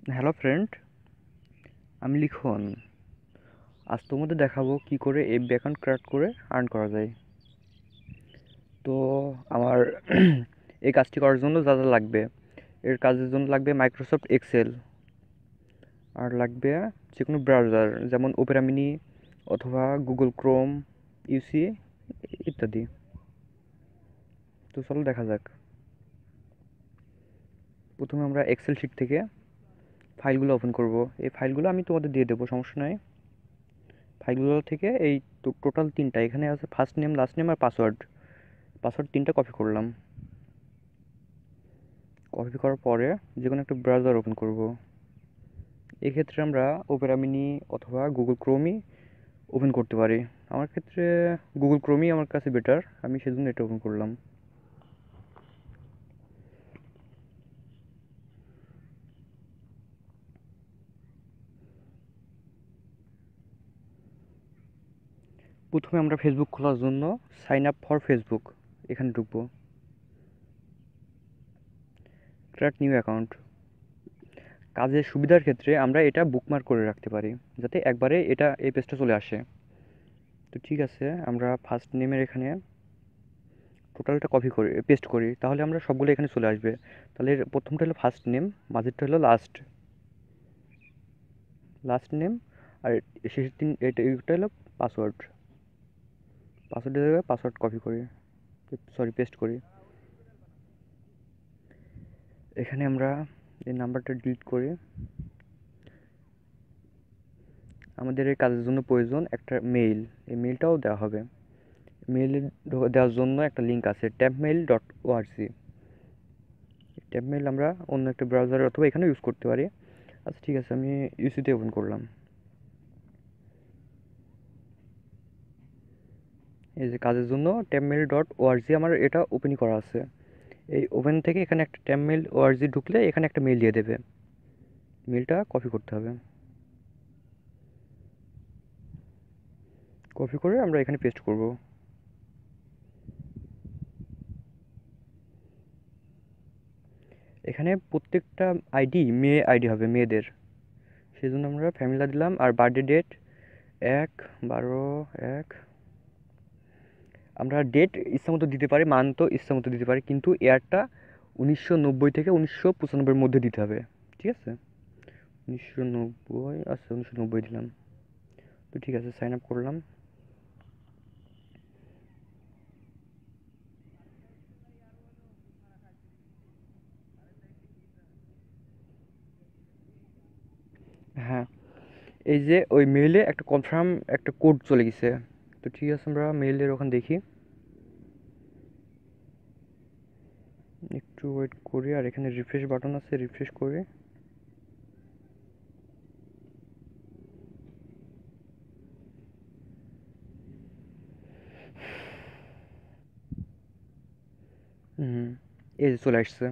Hello friend, আমি লিখন। আজ তোমাদের দেখাবো কি করে এফবি অ্যাকাউন্ট ক্রিয়েট করে আর্ন করা যায়। তো আমার এই কাজটি করার জন্য যা যা লাগবে, এর কাজের জন্য লাগবে মাইক্রোসফট এক্সেল, আর লাগবে যে কোনো ব্রাউজার যেমন ওপেরা মিনি অথবা গুগল ক্রোম, ইউসি ইত্যাদি। তো চলো দেখা যাক। প্রথমে আমরা এক্সেল শিট থেকে ফাইলগুলো ওপেন করব। এই ফাইলগুলো আমি তোমাদের দিয়ে দেবো, সমস্যা নাই। ফাইলগুলো থেকে এই টোটাল তিনটা এখানে আছে, ফার্স্ট নেম, লাস্ট নেম আর পাসওয়ার্ড। পাসওয়ার্ড তিনটা কপি করলাম। কপি করার পরে যে কোনো একটা ব্রাউজার ওপেন করব। এক্ষেত্রে আমরা ওপেরা মিনি অথবা গুগল ক্রোমই ওপেন করতে পারি। আমার ক্ষেত্রে গুগল ক্রোমই আমার কাছে বেটার, আমি সেজন্য এটা ওপেন করলাম। প্রথমে আমরা ফেসবুক খোলার জন্য সাইন আপ ফর ফেসবুক এখানে ঢুকবো। Create new account. কাজের সুবিধার ক্ষেত্রে আমরা এটা বুকমার্ক করে রাখতে পারি যাতে একবারে এই পেজটা চলে আসে। তো ঠিক আছে, আমরা ফার্স্ট নেমের এখানে টোটালটা কপি করি, পেস্ট করি, তাহলে আমরা সবগুলো এখানে চলে আসবে। তাহলে প্রথমটা হলো ফার্স্ট নেম, মাঝেরটা হলো লাস্ট লাস্ট নেম, আর শেষের এইটা হলো পাসওয়ার্ড। পাসওয়ার্ডের জায়গায় পাসওয়ার্ড কপি করি, সরি পেস্ট করি। এখানে আমরা এই নাম্বারটা ডিলিট করি। আমাদের এই কাজের জন্য প্রয়োজন একটা মেইল, এই মেইলটাও দেওয়া হবে। মেইল দেওয়ার জন্য একটা লিঙ্ক আছে, tabmail.org। ট্যাবমেইল আমরা অন্য একটা ব্রাউজার অথবা এখানে ইউজ করতে পারি। আচ্ছা ঠিক আছে, আমি ইউসিতে ওপেন করলাম। এই যে কাজের জন্য tabmail.org আমার এটা ওপেনই করা আছে। এই ওপেন থেকে এখানে একটা tabmail.org ঢুকলে এখানে একটা মেইল দিয়ে দেবে। মেইলটা কপি করতে হবে। কপি করে আমরা এখানে পেস্ট করব। এখানে প্রত্যেকটা আইডি মেয়ে আইডি হবে, মেয়েদের। সেজন্য আমরা ফ্যামিলা দিলাম, আর বার্থডে ডেট 1/12/1। আমরা ডেট ইচ্ছামতো দিতে পারি, মান্থও ইচ্ছামতো দিতে পারি, কিন্তু ইয়ারটা 1990 থেকে 1995-এর মধ্যে দিতে হবে। ঠিক আছে, 1990, আচ্ছা 1990 দিলাম। তো ঠিক আছে, সাইন আপ করলাম। হ্যাঁ, এই যে ওই মেইলে একটা কনফার্ম একটা কোড চলে গেছে। তো ঠিক আছে, আমরা মেইলের ওখানে দেখি, একটু ওয়েট করি, আর এখানে রিফ্রেশ বাটন আছে, রিফ্রেশ করি। হুম, এই যে চলে আসছে।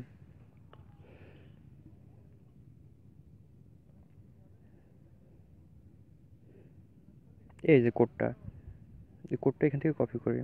এই যে কোডটা, এই কোডটা এখান থেকে কপি করি।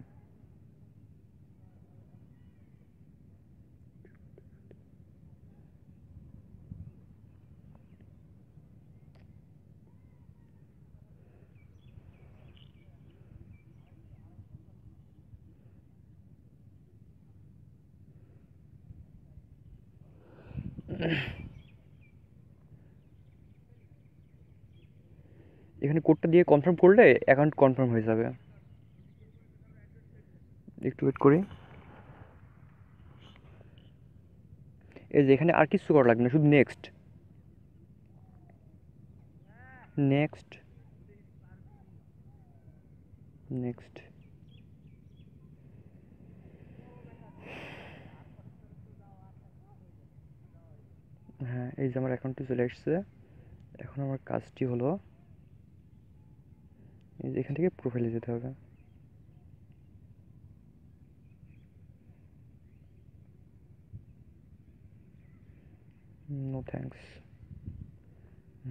এখানে কোডটা দিয়ে কনফার্ম করলে অ্যাকাউন্ট কনফার্ম হয়ে যাবে। একটু ওয়েট করি। এই যে এখানে আর কিছু করা লাগবে না, শুধু নেক্সট, নেক্সট, নেক্সট। হ্যাঁ, এই যে আমার অ্যাকাউন্টে চলে আসছে। এখন আমার কাজটি হলো এই যে এখান থেকে প্রোফাইলে যেতে হবে। No thanks.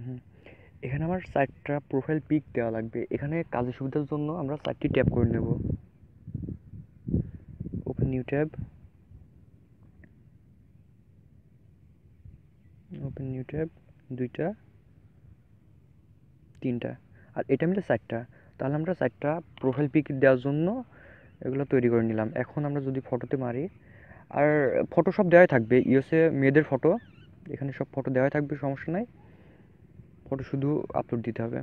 হুম, এখানে আমার 4টা প্রোফাইল পিক দেওয়া লাগবে। এখানে কাজের সুবিধার জন্য আমরা 4টি ট্যাব করে নেব। Open new tab, open new tab. 2টা 3টা আর এটা মিলে 4টা। তাহলে আমরা 4টা প্রোফাইল পিক দেওয়ার জন্য এগুলো তৈরি করে নিলাম। এখন আমরা যদি ফটোতে মারি, আর ফটো সব দেওয়াই থাকবে, ইউএসএ মেয়েদের ফটো, এখানে সব ফটো দেওয়াই থাকবে, সমস্যা নাই, ফটো শুধু আপলোড দিতে হবে।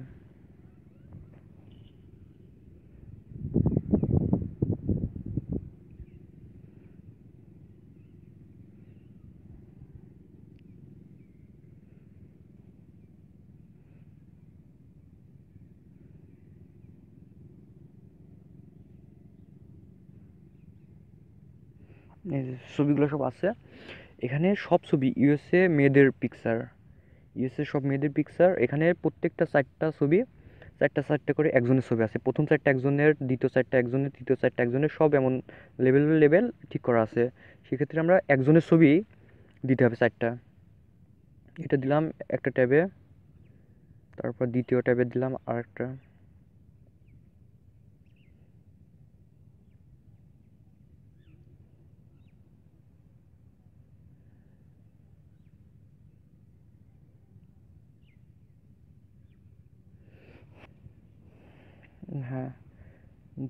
এই যে ছবিগুলো সব আছে এখানে, সব ছবি ইউএসএ মেয়েদের পিকচার, ইউএসএ সব মেয়েদের পিকচার। এখানে প্রত্যেকটা 4টা ছবি 4টা করে একজনের ছবি আছে। প্রথম 4টা একজনের, দ্বিতীয় 4টা একজনের, তৃতীয় 4টা একজনের, সব এমন লেভেল লেভেল ঠিক করা আছে। সেক্ষেত্রে আমরা একজনের ছবি দিতে হবে 4টা। এটা দিলাম একটা ট্যাবে, তারপর দ্বিতীয় ট্যাবে দিলাম আরেকটা। হ্যাঁ,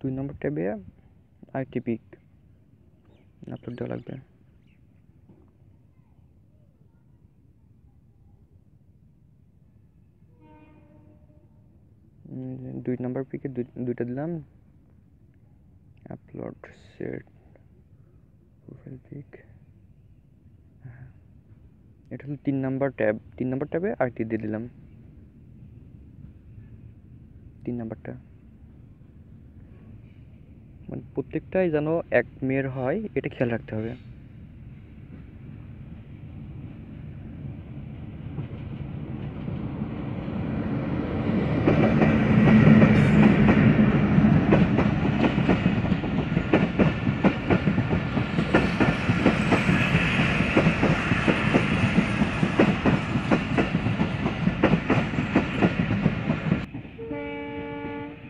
2 নম্বর ট্যাবে আরেকটি পিক আপলোড দেওয়া লাগবে। 2 নম্বর পিকে 2টা দিলাম, আপলোড সেট প্রোফাইল পিক। এটা হলো 3 নম্বর ট্যাব, 3 নম্বর ট্যাবে আরেকটি দিয়ে দিলাম, 3 নাম্বারটা। মানে প্রত্যেকটাই যেন এক মেয়ের হয়, এটা খেয়াল রাখতে হবে।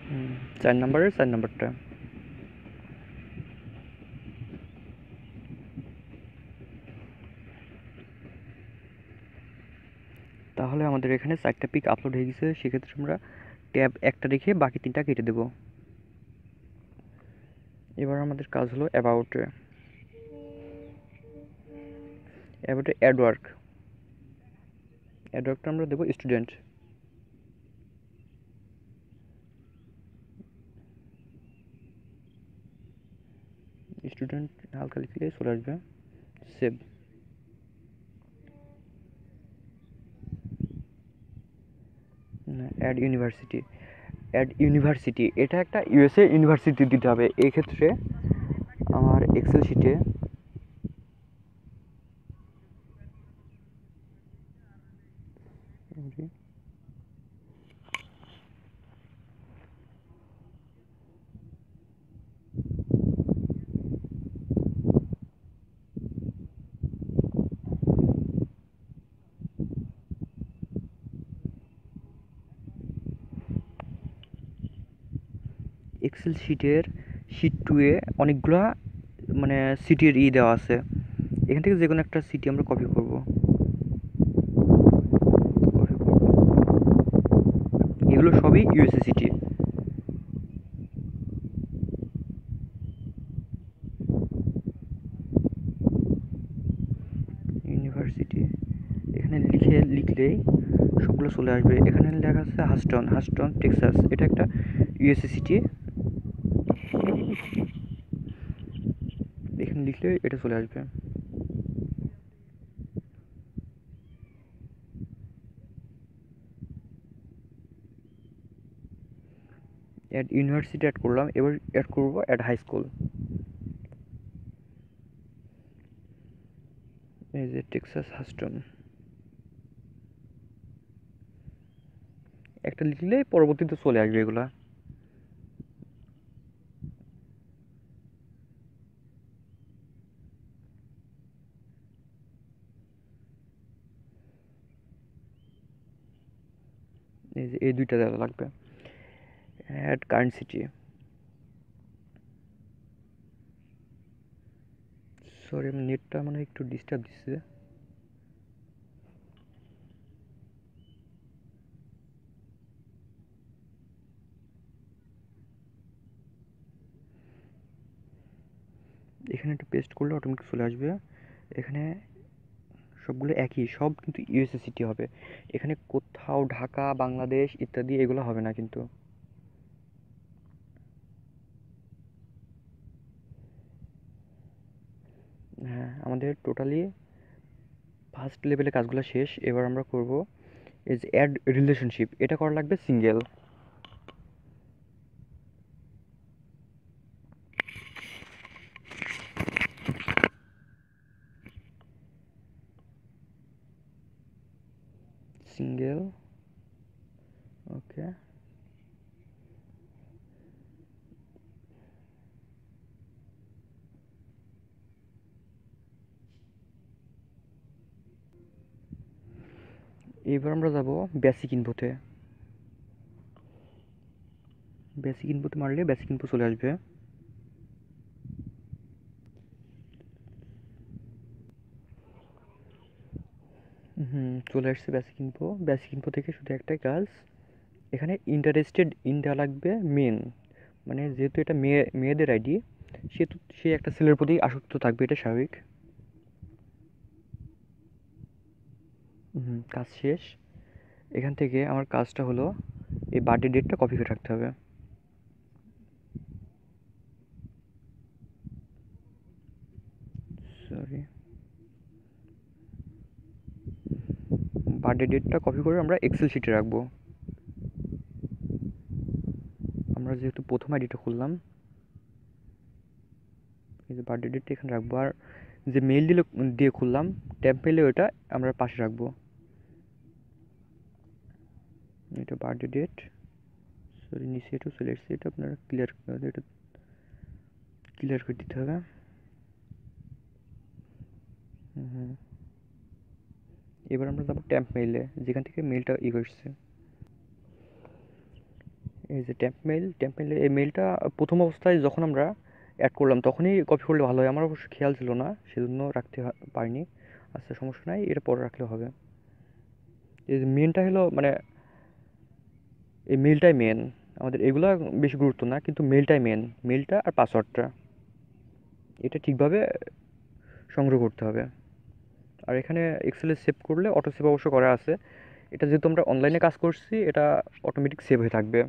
হুম, 4 নম্বরের 4 নম্বরটা। তাহলে আমাদের এখানে 4টা পিক আপলোড হয়ে গেছে। সেক্ষেত্রে আমরা ট্যাব একটা রেখে বাকি 3টা কেটে দেব। এবার আমাদের কাজ হলো অ্যাবাউটে, অ্যাবাউটে অ্যাডওয়ার্ক, অ্যাডওয়ার্কটা আমরা দেবো স্টুডেন্ট। স্টুডেন্ট হালকা লিখলে চলে আসবে, save. Add university, add university এটা একটা ইউএসএ ইউনিভার্সিটি দিতে হবে। এই ক্ষেত্রে আমার এক্সেল শিটে এক্সেল শিটের শিট 2 এ অনেকগুলা মানে সিটির দেওয়া আছে। এখান থেকে যে কোনো একটা সিটি আমরা কপি করব, এগুলো সবই ইউএসএ সিটি। ইউনিভার্সিটি এখানে লিখলেই সবগুলো চলে আসবে। এখানে লেখা আছে হাস্টন, হাস্টন টেক্সাস, এটা একটা ইউএসএ সিটি। এখানে লিখলে এটা চলে আসবে। অ্যাড ইউনিভার্সিটি অ্যাড করলাম, এবার অ্যাড করব অ্যাড হাই স্কুল। এই যে টেক্সাস হাস্টন, একটা লিখলেই পরবর্তীতে চলে আসবে এগুলা। এই যে এই 2টা দেওয়া লাগবে। অ্যাড কারেন্ট সিটি, সরি নেটটা মানে একটু ডিস্টার্ব দিচ্ছে। এখানে একটু পেস্ট করলে অটোমেটিক চলে আসবে। এখানে সবগুলো একই, সব কিন্তু ইউএসএ সিটি হবে। এখানে কোথাও ঢাকা, বাংলাদেশ ইত্যাদি এগুলো হবে না কিন্তু। হ্যাঁ, আমাদের টোটালি ফার্স্ট লেভেলে কাজগুলো শেষ। এবার আমরা করব এই যে অ্যাড রিলেশনশিপ, এটা করা লাগবে সিঙ্গেল। সিঙ্গেল, ওকে। এবার আমরা যাব বেসিক ইনফোতে। বেসিক ইনফোতে মারলে বেসিক ইনফো চলে আসবে। চলে আসছে বেসিক ইনফো। বেসিক ইনফো থেকে শুধু একটাই কাজ, এখানে ইন্টারেস্টেড ইন দেওয়া লাগবে মেন। মানে যেহেতু এটা মেয়েদের আইডি, সেহেতু সে একটা ছেলের প্রতি আসক্ত থাকবে, এটা স্বাভাবিক। কাজ শেষ। এখান থেকে আমার কাজটা হলো এই বার্থডে ডেটটা কপি করে রাখতে হবে। সরি, বার্থডে ডেটটা কপি করে আমরা এক্সেল শিটে রাখবো। আমরা যেহেতু প্রথম আইডিটা খুললাম, এই যে বার্থডে ডেটটা এখানে রাখবো। আর যে মেল দিয়ে খুললাম ট্যাব মেলে, ওটা আমরা পাশে রাখবো। এটা বার্থডে ডেট, সরি নিচে একটু চলে এসেছে, এটা আপনারা ক্লিয়ার করে দিতে হবে। এবার আমরা যাবো ট্যাম্প মেইলে, যেখান থেকে মেলটা করছে। এই যে ট্যাম্প মেইলে, এই মেলটা প্রথম অবস্থায় যখন আমরা অ্যাড করলাম তখনই কপি করলে ভালো হয়। আমার অবশ্য খেয়াল ছিল না, সেজন্য রাখতে পারিনি। আচ্ছা, সমস্যা নাই, এটা পরে রাখলে হবে। এই যে মেনটা হলো, মানে এই মেলটাই মেন আমাদের, এগুলো বেশি গুরুত্ব না, কিন্তু মেলটাই মেন। মেলটা আর পাসওয়ার্ডটা এটা ঠিকভাবে সংগ্রহ করতে হবে। আর এখানে এক্সেলে সেভ করলে অটো সেভ অবশ্য করা আছে। এটা যেহেতু আমরা অনলাইনে কাজ করছি, এটা অটোমেটিক সেভ হয়ে থাকবে।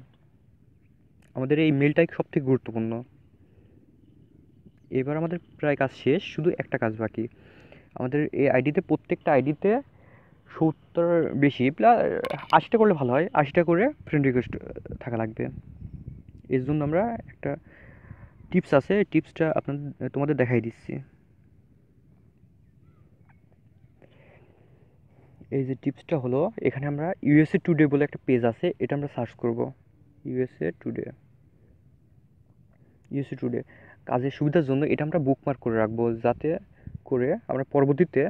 আমাদের এই মেলটাই সবথেকে গুরুত্বপূর্ণ। এবার আমাদের প্রায় কাজ শেষ, শুধু একটা কাজ বাকি। আমাদের এই আইডিতে, প্রত্যেকটা আইডিতে 70 বেশি প্লাস 80টা করলে ভালো হয়, 80টা করে ফ্রেন্ড রিকোয়েস্ট থাকা লাগবে। এর জন্য আমরা একটা টিপস আছে, টিপসটা তোমাদের দেখাই দিচ্ছি। এই যে টিপসটা হলো, এখানে আমরা ইউএসএ টুডে বলে একটা পেজ আছে, এটা আমরা সার্চ করব। ইউএসএ টুডে, ইউএসএ টুডে কাজের সুবিধার জন্য এটা আমরা বুকমার্ক করে রাখবো, যাতে করে আমরা পরবর্তীতে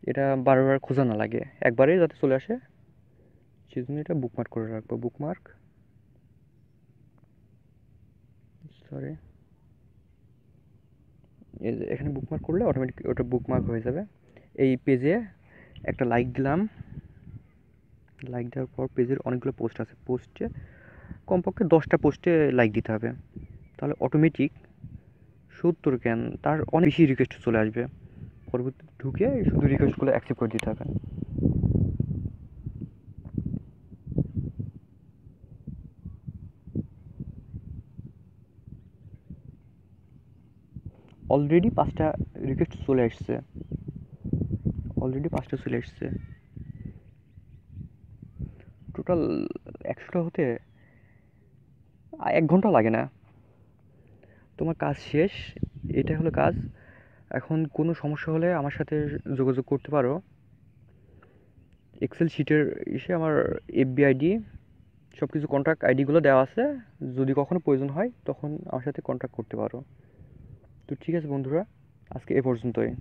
এটা বারবার খোঁজা না লাগে, একবারেই যাতে চলে আসে, সেজন্য এটা বুকমার্ক করে রাখবো। বুকমার্ক, সরি, এই যে এখানে বুকমার্ক করলে অটোমেটিক ওটা বুকমার্ক হয়ে যাবে। এই পেজে একটা লাইক দিলাম। লাইক দেওয়ার পর পেজের অনেকগুলো পোস্ট আছে, পোস্টে কমপক্ষে 10টা পোস্টে লাইক দিতে হবে, তাহলে অটোমেটিক 70 কেন, তার অনেক বেশি রিকোয়েস্ট চলে আসবে। পরবর্তী ঢুকে শুধু রিকোয়েস্টগুলো অ্যাকসেপ্ট করে দিতে হবে। অলরেডি 5টা রিকোয়েস্ট চলে আসছে, অলরেডি 5টা চলে আসছে। টোটাল 100টা হতে 1 ঘন্টা লাগে না। তোমার কাজ শেষ, এটা হলো কাজ। এখন কোনো সমস্যা হলে আমার সাথে যোগাযোগ করতে পারো। এক্সেল শিটের এসে আমার এফবি আইডি, সব কিছু কন্ট্যাক্ট আইডিগুলো দেওয়া আছে, যদি কখনো প্রয়োজন হয় তখন আমার সাথে কন্ট্যাক্ট করতে পারো। তো ঠিক আছে বন্ধুরা, আজকে এ পর্যন্তই।